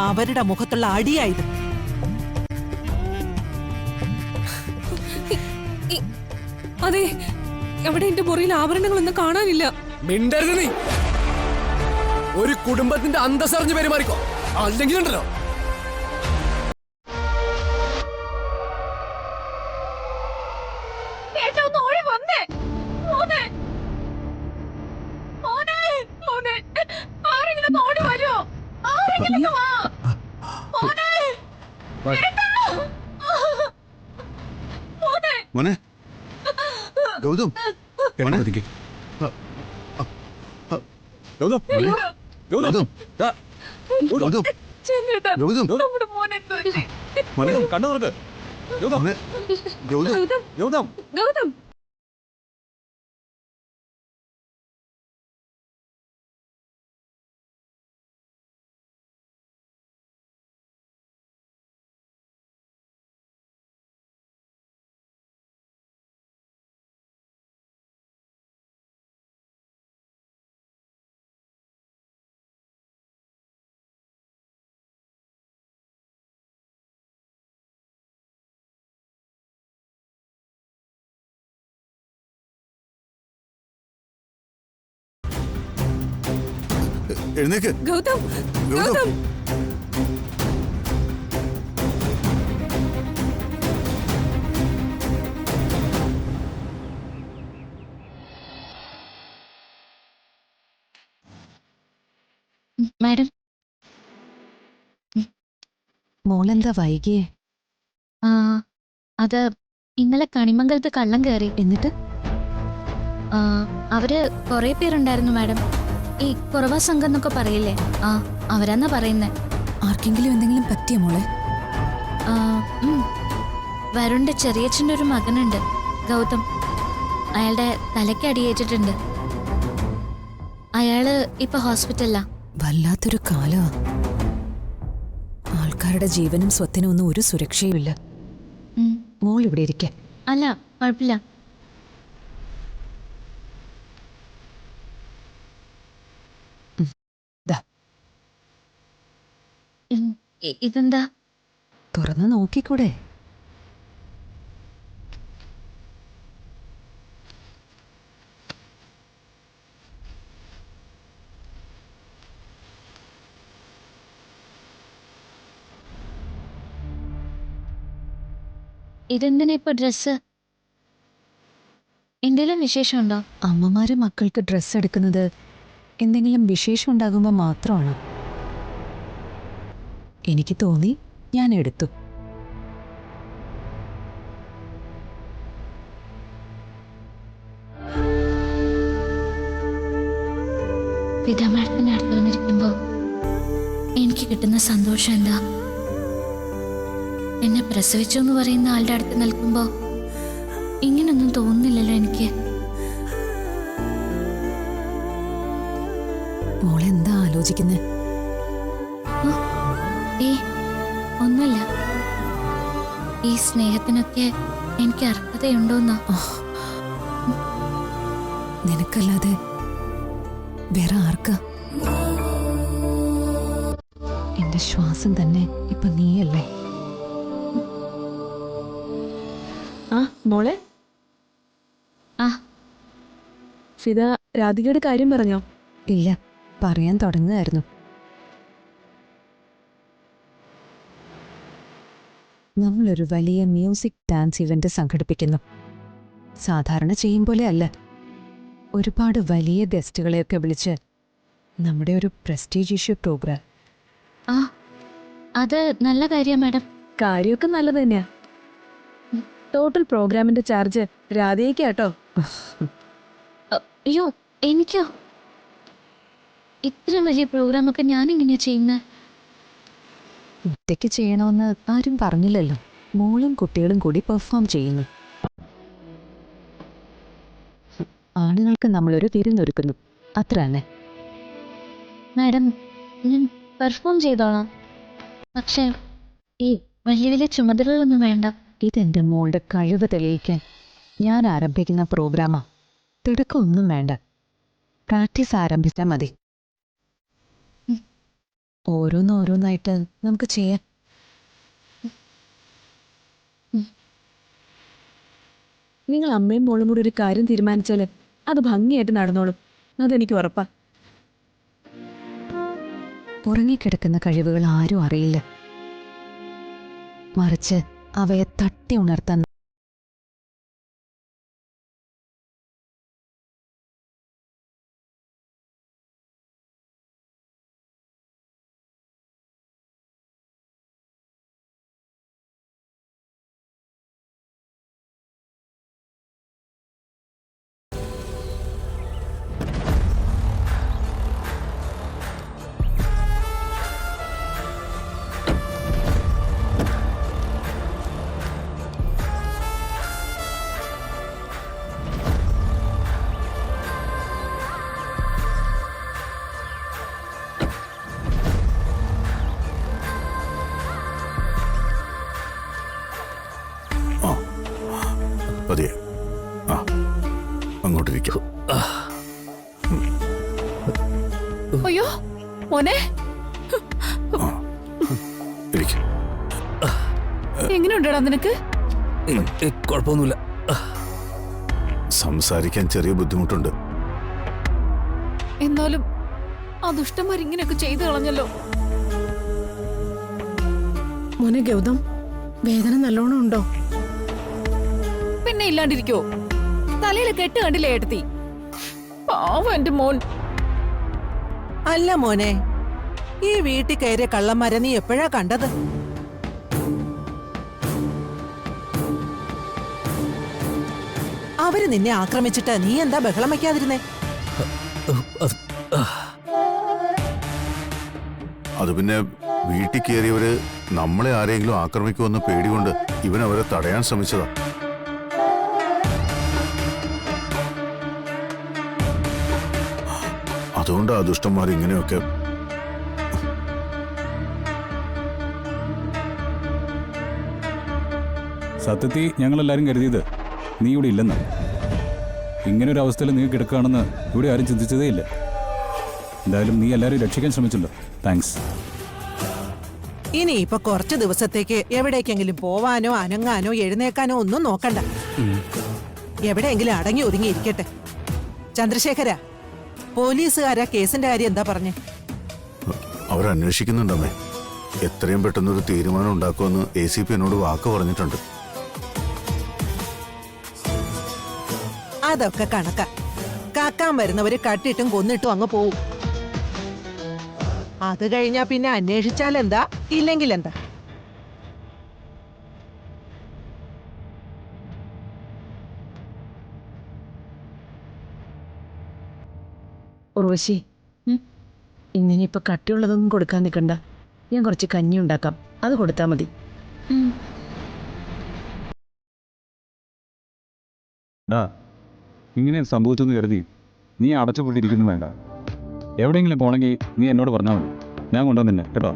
അവരുടെ മുഖത്തുള്ള അടിയായത്. അതെ, അവിടെ എന്റെ മുറിയിൽ ആഭരണങ്ങളൊന്നും കാണാനില്ല. മിണ്ടരുത് നീ. ഒരു കുടുംബത്തിന്റെ അന്തസ്സറിഞ്ഞ് പെരുമാറിക്കോ, അല്ലെങ്കിൽ ഉണ്ടല്ലോ. മോനെ ഗൗതം, ഗൗതം, ഗൗതം, ഗൗതം, ഗൗതം, മോനെ കണ്ണു തുറക്ക്. ഗൗതം, ഗൗതം, ഗൗതം, ഗൗതം, എഴുന്നേക്ക്. ഗൗതം, ഗൗതം. മാഡം, മോളെന്താ വൈകിയേ? അത് ഇന്നലെ കണിമംഗലത്ത് കള്ളം കയറി. എന്നിട്ട് അവര് കുറെ പേരുണ്ടായിരുന്നു മാഡം. ഈ കുറവാ സംഘം എന്നൊക്കെ പറയില്ലേ, അവരാന്നാ പറയുന്നേ. ആർക്കെങ്കിലും എന്തെങ്കിലും പറ്റിയ മോളെ? വരുണിന്റെ ചെറിയച്ഛൻ്റെ ഒരു മകനുണ്ട്, ഗൗതം. അയാളുടെ തലയ്ക്ക് അടിയേറ്റിട്ടുണ്ട്. അയാള് ഇപ്പൊ ഹോസ്പിറ്റലിലാ. വല്ലാത്തൊരു കാലമാ. ആൾക്കാരുടെ ജീവനും സ്വത്തിനും ഒന്നും ഒരു സുരക്ഷയുമില്ല. മോൾ ഇവിടെ ഇരിക്കെ. അല്ല, കുഴപ്പമില്ല. ഇതെന്താ? തുറന്നു നോക്കിക്കൂടെ? ഇതെന്തിനാ ഇപ്പൊ ഡ്രസ്സ്? എന്തെങ്കിലും വിശേഷമുണ്ടോ? അമ്മമാര് മക്കൾക്ക് ഡ്രസ്സ് എടുക്കുന്നത് എന്തെങ്കിലും വിശേഷം ഉണ്ടാകുമ്പോൾ മാത്രമാണ്. എനിക്ക് തോന്നി, ഞാൻ എടുത്തു. പിതാമഹത്തിന്റെ അടുത്ത് വന്നിരിക്കുമ്പോ എനിക്ക് കിട്ടുന്ന സന്തോഷം എന്താ? എന്നെ പ്രസവിച്ചു എന്ന് പറയുന്ന ആളുടെ അടുത്ത് നിൽക്കുമ്പോ ഇങ്ങനൊന്നും തോന്നുന്നില്ലല്ലോ എനിക്ക്. മോളെന്താ ആലോചിക്കുന്നേ? ഒന്നുമില്ല. ഈ സ്നേഹത്തിനൊക്കെ എനിക്ക് അർഹതയുണ്ടോന്നാ. നിനക്കല്ലാതെ വേറെ ആർക്കാ? എന്റെ ശ്വാസം തന്നെ ഇപ്പൊ നീയല്ലേ? മോളെ, ഫിദ രാധികയുടെ കാര്യം പറഞ്ഞോ? ഇല്ല, പറയാൻ തുടങ്ങുകയായിരുന്നു. നമ്മളൊരു വലിയ മ്യൂസിക് ഡാൻസ് ഇവന്റ് സംഘടിപ്പിക്കുന്നു. സാധാരണ ചെയ്യും പോലെ അല്ല, ഒരുപാട് വലിയ ഗസ്റ്റുകളെയൊക്കെ വിളിച്ച് നമ്മുടെ ഒരു പ്രസ്റ്റീജിയസ് പ്രോഗ്രാം. അത് നല്ല കാര്യമാണ് മാഡം. കാര്യമൊക്കെ നല്ലത് തന്നെയാ. ടോട്ടൽ പ്രോഗ്രാമിന്റെ ചാർജ് രാധികയ്ക്ക് കേട്ടോ. അയ്യോ, എനിക്കോ? ഇത്രയും വലിയ പ്രോഗ്രാമൊക്കെ ഞാനെങ്ങനെയാ ചെയ്യുന്നത്? ഒറ്റയ്ക്ക് ചെയ്യണമെന്ന് ആരും പറഞ്ഞില്ലല്ലോ. മോളും കുട്ടികളും കൂടി പെർഫോം ചെയ്യുന്നു. ആളുകൾക്ക് നമ്മളൊരു വിരുന്നൊരുക്കുന്നു, അത്ര തന്നെ. മാഡം, ഞാൻ പെർഫോം ചെയ്തോളാം. പക്ഷേ ഈ വലിയ വലിയ ചുമതലകളൊന്നും വേണ്ട. ഇതെൻ്റെ മോളുടെ കഴിവ് തെളിയിക്കാൻ ഞാൻ ആരംഭിക്കുന്ന പ്രോഗ്രാമാ. തിടുക്കമൊന്നും വേണ്ട, പ്രാക്ടീസ് ആരംഭിച്ചാൽ മതി. ഓരോന്നോരോന്നായിട്ട് നമുക്ക് ചെയ്യാം. നിങ്ങൾ അമ്മയും മോളും കൂടി ഒരു കാര്യം തീരുമാനിച്ചാൽ അത് ഭംഗിയായിട്ട് നടന്നോളും. അതെനിക്ക് ഉറപ്പാ. ഉറങ്ങിക്കിടക്കുന്ന കഴിവുകൾ ആരും അറിയില്ല. മറിച്ച് അവയെ തട്ടി ഉണർത്താൻ പതിയെ ആ അങ്ങോട്ടിരിക്കും. അയ്യോ മോനെ, എങ്ങനെയുണ്ടടാ നിനക്ക്? കുഴപ്പമൊന്നുമില്ല. സംസാരിക്കാൻ ചെറിയ ബുദ്ധിമുട്ടുണ്ട്. എന്നാലും ആ ദുഷ്ടന്മാർ ഇങ്ങനെയൊക്കെ ചെയ്തു കളഞ്ഞല്ലോ. മോനെ ഗൗതം, വേദന നല്ലോണം ഉണ്ടോ? പിന്നെ ഇല്ലാണ്ടിരിക്കോ? തലയിൽ കെട്ട് കണ്ടില്ലേ ഏട്ടത്തി? പാവം എന്റെ മോൻ. അല്ല മോനെ, ഈ വീട്ടിൽ കയറിയ കള്ളന്മാരെ നീ എപ്പോഴാ കണ്ടത്? അവര് നിന്നെ ആക്രമിച്ചിട്ട് നീ എന്താ ബഹളം വയ്ക്കാതിരുന്നേ? അത് പിന്നെ വീട്ടിൽ കയറിയവര് നമ്മളെ ആരെങ്കിലും ആക്രമിക്കുമെന്ന് പേടികൊണ്ട് ഇവൻ അവരെ തടയാൻ ശ്രമിച്ചതാ. അതുകൊണ്ടാ ദുഷ്ടന്മാർ ഇങ്ങനെയൊക്കെ. സത്യത്തിൽ ഞങ്ങളെല്ലാവരും കരുതിയത് നീ ഇവിടെ ഇല്ലെന്ന്. ഇങ്ങനൊരു അവസ്ഥയിൽ നീ കിടക്കുകയാണെന്ന് ഇവിടെ ആരും ചിന്തിച്ചതേ ഇല്ല. എന്തായാലും നീ എല്ലാവരും രക്ഷിക്കാൻ ശ്രമിച്ചല്ലോ, താങ്ക്സ്. ഇനി ഇപ്പൊ കുറച്ചു ദിവസത്തേക്ക് എവിടേക്കെങ്കിലും പോവാനോ അനങ്ങാനോ എഴുന്നേക്കാനോ ഒന്നും നോക്കണ്ട. എവിടെയെങ്കിലും അടങ്ങി ഒതുങ്ങി ഇരിക്കട്ടെ. ചന്ദ്രശേഖര, പോലീസുകാരാ കേസിന്റെ കാര്യം എന്താ പറഞ്ഞേ? അവരന്വേഷിക്കുന്നുണ്ടമ്മേ. എത്രയും പെട്ടെന്നൊരു തീരുമാനം ഉണ്ടാക്കുമെന്ന് ACP എന്നോട് വാക്ക് പറഞ്ഞിട്ടുണ്ട്. അതൊക്കെ കണക്കാ. കാക്കാൻ വരുന്നവര് കട്ടിട്ടും കൊന്നിട്ടും അങ്ങ് പോവും. അത് കഴിഞ്ഞാ പിന്നെ അന്വേഷിച്ചാൽ എന്താ, ഇല്ലെങ്കിൽ എന്താ? ഉർവശി, ഇന്നിനിയിപ്പോൾ കട്ടിയുള്ളതൊന്നും കൊടുക്കാൻ നിൽക്കണ്ട. ഞാൻ കുറച്ച് കഞ്ഞി ഉണ്ടാക്കാം, അത് കൊടുത്താൽ മതി. ഇങ്ങനെ സംഭവിച്ചെന്ന് കരുതി നീ അടച്ചുപൂട്ടിയിരിക്കുന്നു വേണ്ട. എവിടെയെങ്കിലും പോകണമെങ്കിൽ നീ എന്നോട് പറഞ്ഞാൽ മതി, ഞാൻ കൊണ്ടുവന്നെ കേട്ടോ.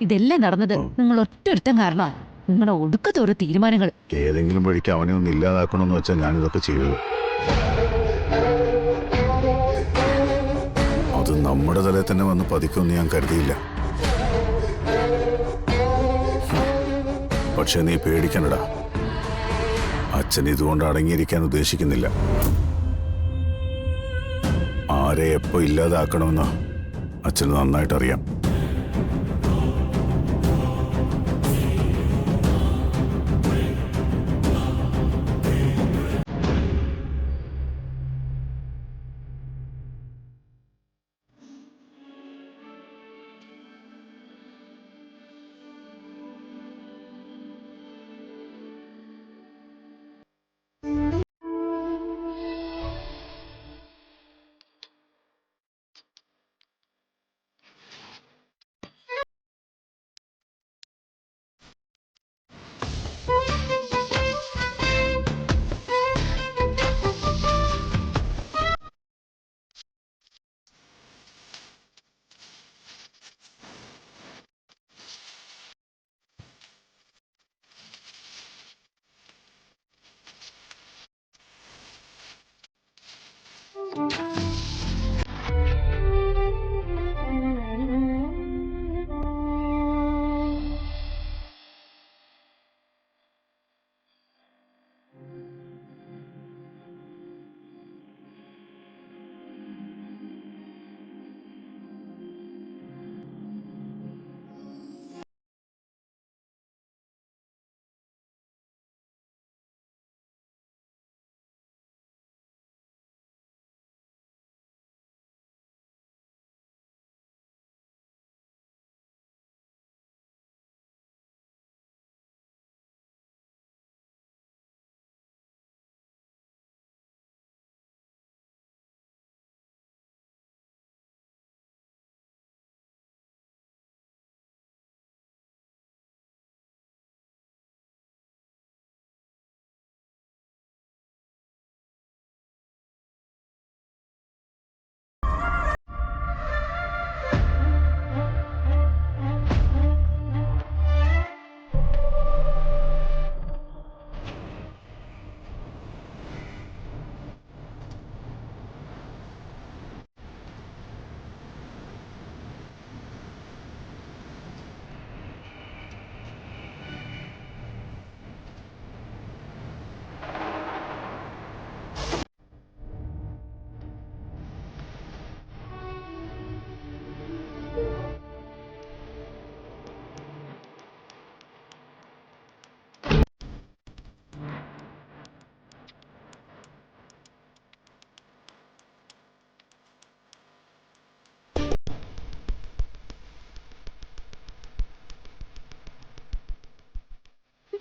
ഇതെല്ലാം നടന്നത് നിങ്ങൾ ഒറ്റൊരുത്തം കാരണമാണ്. നിങ്ങളുടെ ഒടുക്കത്തെ ഓരോ തീരുമാനങ്ങൾ. ഏതെങ്കിലും വഴിക്ക് അവനെ ഒന്ന് ഇല്ലാതാക്കണമെന്ന് വെച്ചാൽ ഞാനിതൊക്കെ ചെയ്തത്. അത് നമ്മുടെ തലയിൽ തന്നെ വന്ന് പതിക്കുമെന്ന് ഞാൻ കരുതിയില്ല. പക്ഷെ നീ പേടിക്കണ്ടടാ, അച്ഛൻ ഇതുകൊണ്ട് അടങ്ങിയിരിക്കാൻ ഉദ്ദേശിക്കുന്നില്ല. ആരെ എപ്പോ ഇല്ലാതാക്കണമെന്ന് അച്ഛന് നന്നായിട്ടറിയാം.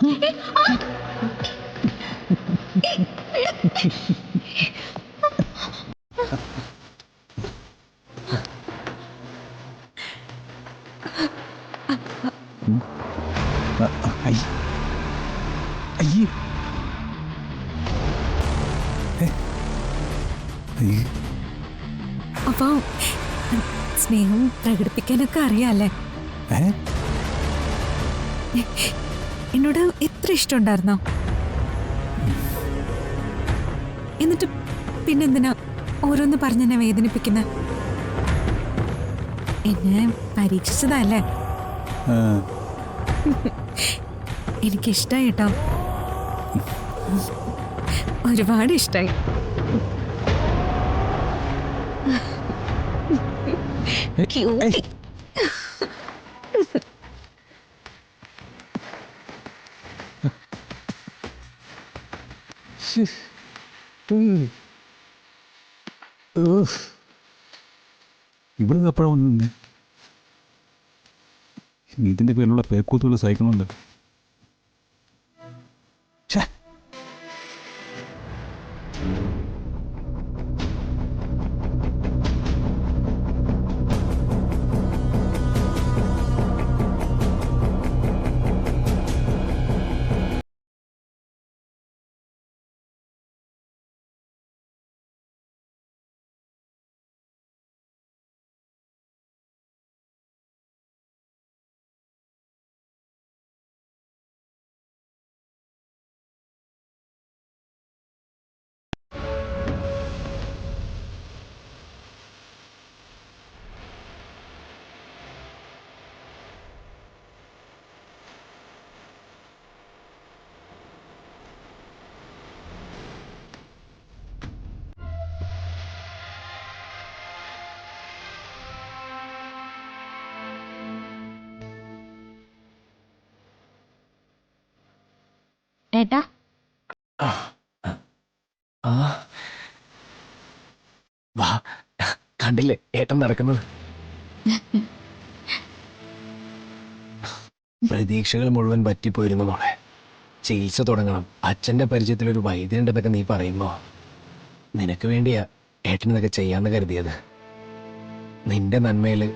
അയ്യേ അപ്പൊ സ്നേഹം പ്രകടിപ്പിക്കാനൊക്കെ അറിയാല്ലേ? എന്നോട് എത്ര ഇഷ്ടമുണ്ടായിരുന്നോ? എന്നിട്ട് പിന്നെന്തിനാ ഓരോന്ന് പറഞ്ഞെന്നെ വേദനിപ്പിക്കുന്ന? എന്നെ പരീക്ഷിച്ചതല്ലേ? എനിക്കിഷ്ടായി കേട്ടോ, ഒരുപാട് ഇഷ്ടായി. ഇവിടെ എപ്പോഴാ വന്നു? ഇതിന്റെ പേരിലുള്ള പേക്കൂത്തുകൾ സഹിക്കണമല്ലോ. ഏട്ടാ, വാ, കണ്ടില്ലേ ഏട്ടൻ നടക്കുന്നത്? പ്രതീക്ഷകൾ മുഴുവൻ പറ്റിപ്പോയിരുന്നു മോളെ. ചികിത്സ തുടങ്ങണം, അച്ഛന്റെ പരിചയത്തിൽ ഒരു വൈദ്യനുണ്ടെന്നൊക്കെ നീ പറയുമ്പോ നിനക്ക് വേണ്ടിയാ ഏട്ടനതൊക്കെ ചെയ്യാന്ന് കരുതിയത്. നിന്റെ നന്മയില്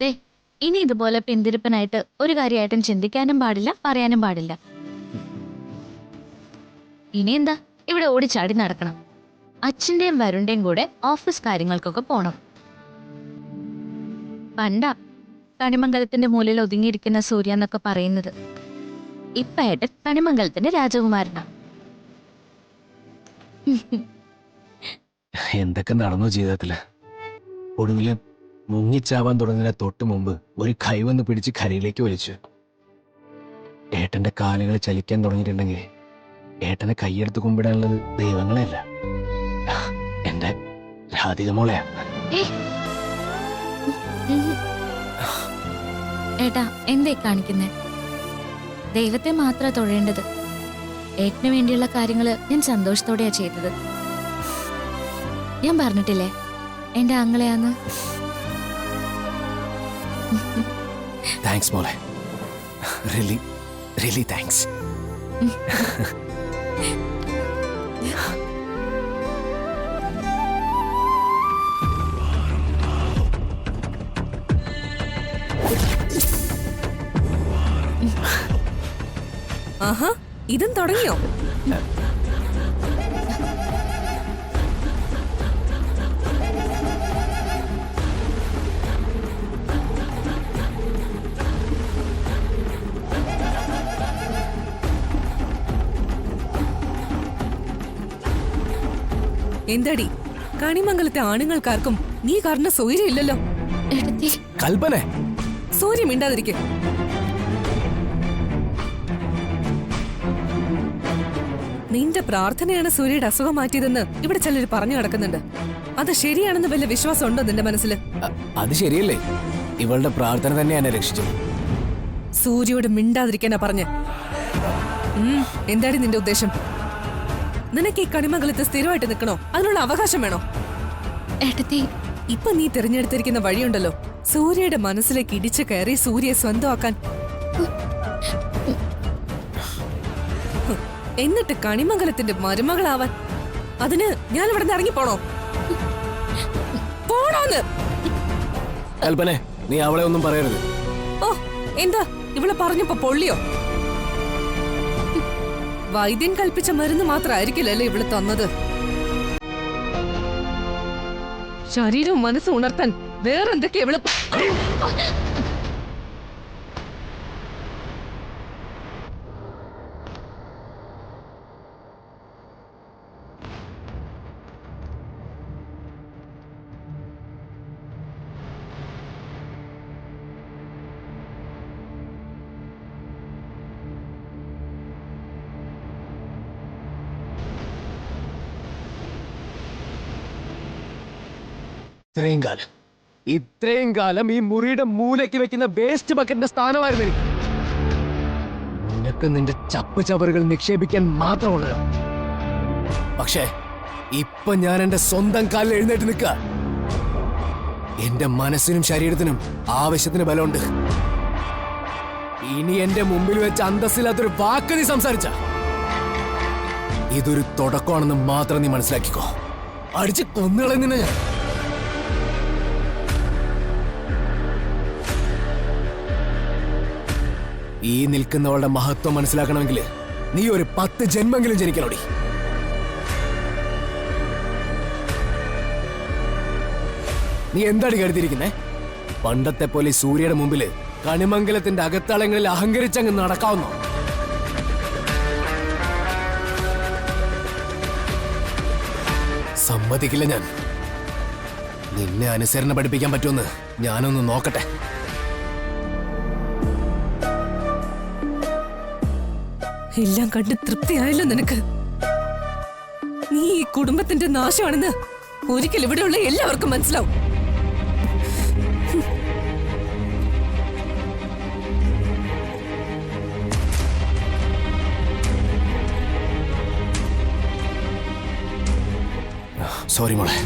ദേ, ഇനി ഇതുപോലെ പിന്തിരിപ്പനായിട്ട് ഒരു കാര്യമായിട്ടും ചിന്തിക്കാനും പാടില്ല, പറയാനും പാടില്ല. ഇനി എന്താ, ഇവിടെ ഓടിച്ചാടി നടക്കണം. അച്ഛന്റെയും വരുണിന്റെയും കൂടെ ഓഫീസ് കാര്യങ്ങൾക്കൊക്കെ പോണം. പണ്ടാ കണിമംഗലത്തിന്റെ മൂലയിൽ ഒതുങ്ങിയിരിക്കുന്ന സൂര്യ എന്നൊക്കെ പറയുന്നത്. ഇപ്പായിട്ട് കണിമംഗലത്തിന്റെ രാജകുമാരനാ. എന്തൊക്കെ നടന്നു ജീവിതത്തില്. ഒടുവില് മുങ്ങിച്ചാവാൻ തുടങ്ങുന്ന തൊട്ട് മുമ്പ് ഒരു കൈവന്ന് പിടിച്ച് കരയിലേക്ക് വലിച്ചു. ഏട്ടന്റെ കാലുകൾ ചലിക്കാൻ തുടങ്ങിയിട്ടുണ്ടെങ്കിൽ ഏട്ടനെ കൈയെടുത്ത് കുമ്പിടാനുള്ളത് ദൈവങ്ങളെയല്ല, എന്റെ രാധിക മോളെയാ. ഏട്ടാ, എന്തേ കാണിക്കുന്നേ? ദൈവത്തെ മാത്രമാ തൊഴേണ്ടത്. ഏട്ടന് വേണ്ടിയുള്ള കാര്യങ്ങള് ഞാൻ സന്തോഷത്തോടെയാ ചെയ്തത്. ഞാൻ പറഞ്ഞിട്ടില്ലേ എന്റെ ആങ്ങളെയാന്ന്? താങ്ക്സ് മോളെ, റിയലി റിയലി താങ്ക്സ്. ആഹാ, ഇതും തുടങ്ങിയോ? എന്താടി, കണിമംഗലത്തെ ആണുങ്ങൾക്കാർക്കും നീ കാരണം സൗകര്യം ഇല്ലല്ലോ. കൽപ്പന, സൂര്യം മിണ്ടാതിരിക്കും. നിന്റെ പ്രാർത്ഥനയാണ് സൂര്യയുടെ അസുഖം മാറ്റിയതെന്ന് ഇവിടെ ചിലർ പറഞ്ഞു കിടക്കുന്നുണ്ട്. അത് ശരിയാണെന്ന് വല്ല വിശ്വാസം ഉണ്ടോ നിന്റെ മനസ്സിൽ? അത് ശരിയല്ലേ? ഇവളുടെ പ്രാർത്ഥന തന്നെയാണ് രക്ഷിച്ചത്. സൂര്യയോട് മിണ്ടാതിരിക്കാനാ പറഞ്ഞ്. എന്താടി നിന്റെ ഉദ്ദേശം? നിനക്ക് ഈ കണിമംഗലത്ത് സ്ഥിരമായിട്ട് നിൽക്കണോ? അതിനുള്ള അവകാശം വേണോ? ഏട്ടത്തി, ഇപ്പൊ നീ തിരഞ്ഞെടുത്തിരിക്കുന്ന വഴിയുണ്ടല്ലോ, സൂര്യയുടെ മനസ്സിലേക്ക് ഇടിച്ചു കയറി സൂര്യയെ സ്വന്തമാക്കാൻ. എന്നിട്ട് കണിമംഗലത്തിന്റെ മരുമകളാവാൻ. അതിന് ഞാൻ ഇവിടെ നിന്ന് ഇറങ്ങിപ്പോണോ? പോണോന്ന്? കൽപ്പനെ, നീ അവളെ ഒന്നും പറയരുത്. ഓ, എന്താ ഇവളെ പറഞ്ഞപ്പോ പൊള്ളിയോ? വൈദ്യൻ കൽപ്പിച്ച മരുന്ന് മാത്രമായിരിക്കില്ലല്ലേ ഇവള് തന്നത്. ശരീരവും മനസ്സും ഉണർത്താൻ വേറെന്തൊക്കെയാ ഇവള്? ഇത്രയും കാലം ഈ മുറിയുടെ മൂലയ്ക്ക് വെക്കുന്ന വേസ്റ്റ് ബക്കറ്റിന്റെ സ്ഥാനമായിരുന്നു എനിക്ക്. നിനക്ക് നിന്റെ ചപ്പ് ചവറുകൾ നിക്ഷേപിക്കാൻ മാത്രമുള്ളത്. പക്ഷേ ഇപ്പൊ ഞാൻ എന്റെ സ്വന്തം കാലിൽ എഴുന്നേറ്റ് നിൽക്കുക. എന്റെ മനസ്സിനും ശരീരത്തിനും ആവശ്യത്തിന് ബലമുണ്ട്. ഇനി എന്റെ മുമ്പിൽ വെച്ച് അന്തസ്സില്ലാത്തൊരു വാക്ക് നീ സംസാരിച്ച ഇതൊരു തുടക്കമാണെന്ന് മാത്രം നീ മനസ്സിലാക്കിക്കോ. അടിച്ച് കൊന്നുകളെ നിന്നെ ഞാൻ. ഈ നിൽക്കുന്നവളുടെ മഹത്വം മനസ്സിലാക്കണമെങ്കിൽ നീ ഒരു 10 ജന്മെങ്കിലും ജനിക്കണോടി. നീ എന്താടി കരുതിയിരിക്കുന്നേ? പണ്ടത്തെ പോലെ സൂര്യയുടെ മുമ്പില് കണിമംഗലത്തിന്റെ അകത്തളങ്ങളിൽ അഹങ്കരിച്ചങ്ങ് നടക്കാവുന്നോ? സമ്മതിക്കില്ല ഞാൻ. നിന്നെ അനുസരണ പഠിപ്പിക്കാൻ പറ്റുമെന്ന് ഞാനൊന്ന് നോക്കട്ടെ. എല്ലാം കണ്ട് തൃപ്തിയായല്ലോ നിനക്ക്. നീ ഈ കുടുംബത്തിന്റെ നാശമാണെന്ന് ഒരിക്കൽ ഇവിടെയുള്ള എല്ലാവർക്കും മനസ്സിലാവും. സോറി മോളെ.